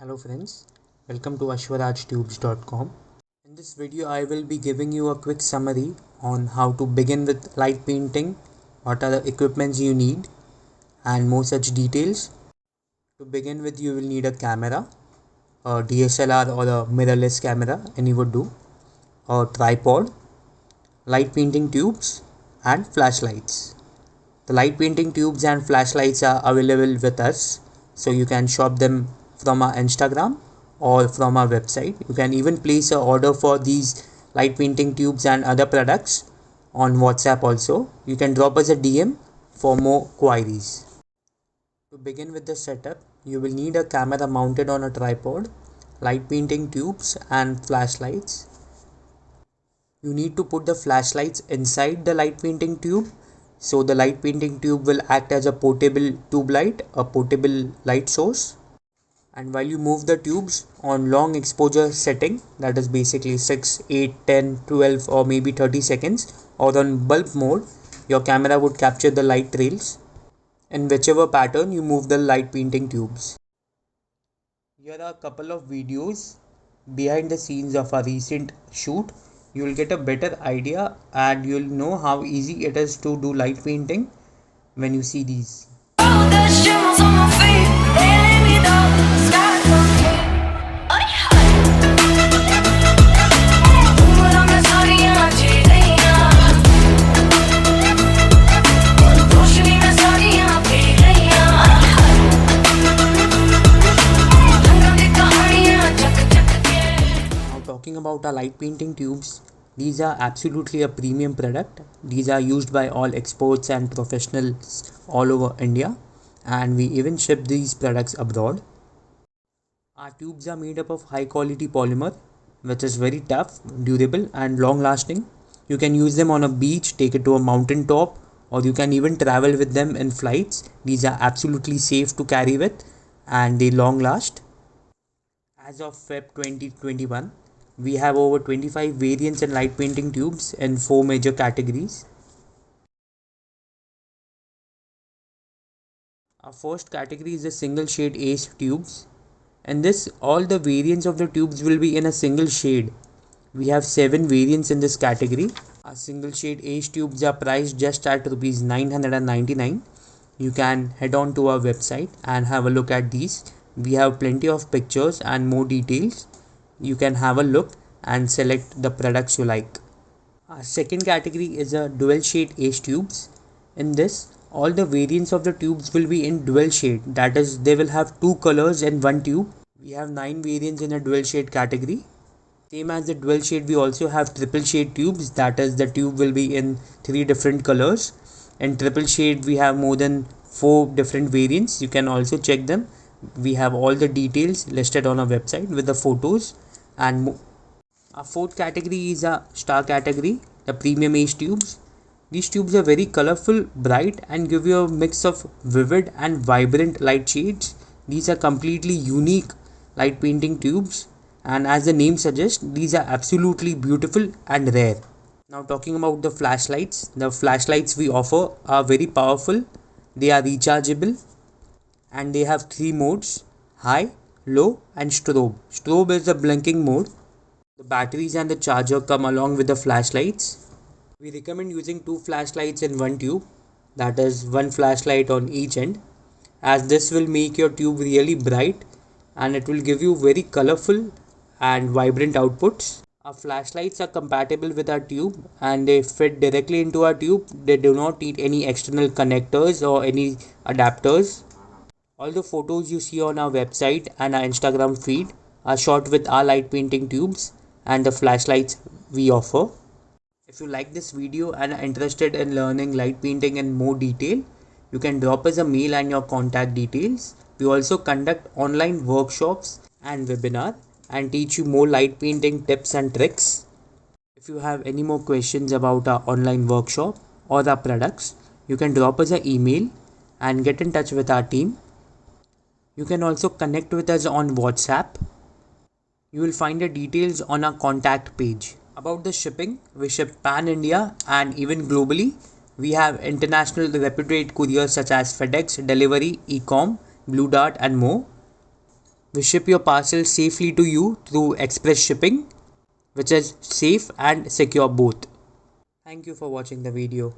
Hello friends, welcome to ashwarajtubes.com. In this video I will be giving you a quick summary on how to begin with light painting, what are the equipments you need and more such details. To begin with you will need a camera, a DSLR or a mirrorless camera, any would do, a tripod, light painting tubes and flashlights. The light painting tubes and flashlights are available with us, so you can shop them from our Instagram or from our website. You can even place an order for these light painting tubes and other products on WhatsApp also. You can drop us a DM for more queries. To begin with the setup, you will need a camera mounted on a tripod, light painting tubes and flashlights. You need to put the flashlights inside the light painting tube. So the light painting tube will act as a portable tube light, a portable light source. And while you move the tubes on long exposure setting, that is basically 6, 8, 10, 12 or maybe 30 seconds, or on bulb mode, your camera would capture the light trails in whichever pattern you move the light painting tubes. Here are a couple of videos behind the scenes of a recent shoot. You will get a better idea and you'll know how easy it is to do light painting when you see these. Talking about our light painting tubes, these are absolutely a premium product. These are used by all experts and professionals all over India, and we even ship these products abroad. Our tubes are made up of high quality polymer, which is very tough, durable and long lasting. You can use them on a beach, take it to a mountain top, or you can even travel with them in flights. These are absolutely safe to carry with and they long last. As of Feb 2021, we have over 25 variants in light painting tubes in 4 major categories. Our first category is the single shade ace tubes. In this, all the variants of the tubes will be in a single shade. We have 7 variants in this category. Our single shade ace tubes are priced just at Rs 999. You can head on to our website and have a look at these. We have plenty of pictures and more details. You can have a look and select the products you like. Our second category is a dual shade ace tubes. In this, all the variants of the tubes will be in dual shade, that is, they will have 2 colors in one tube. We have 9 variants in a dual shade category. Same as the dual shade, we also have triple shade tubes, that is, the tube will be in 3 different colors. In triple shade, we have more than 4 different variants. You can also check them. We have all the details listed on our website with the photos and more. Our fourth category is a star category, the premium ace tubes. These tubes are very colorful, bright and give you a mix of vivid and vibrant light shades. These are completely unique light painting tubes, and as the name suggests, these are absolutely beautiful and rare. Now talking about the flashlights we offer are very powerful. They are rechargeable and they have 3 modes: high, low and strobe. Strobe is the blinking mode. The batteries and the charger come along with the flashlights. We recommend using 2 flashlights in one tube, that is 1 flashlight on each end, as this will make your tube really bright and it will give you very colorful and vibrant outputs. Our flashlights are compatible with our tube and they fit directly into our tube. They do not need any external connectors or any adapters. All the photos you see on our website and our Instagram feed are shot with our light painting tubes and the flashlights we offer. If you like this video and are interested in learning light painting in more detail, you can drop us a mail and your contact details. We also conduct online workshops and webinar and teach you more light painting tips and tricks. If you have any more questions about our online workshop or our products, you can drop us an email and get in touch with our team. You can also connect with us on WhatsApp. You will find the details on our contact page. About the shipping, we ship pan-India and even globally. We have international reputed couriers such as FedEx, Delivery, Ecom, Blue Dart and more. We ship your parcel safely to you through express shipping, which is safe and secure both. Thank you for watching the video.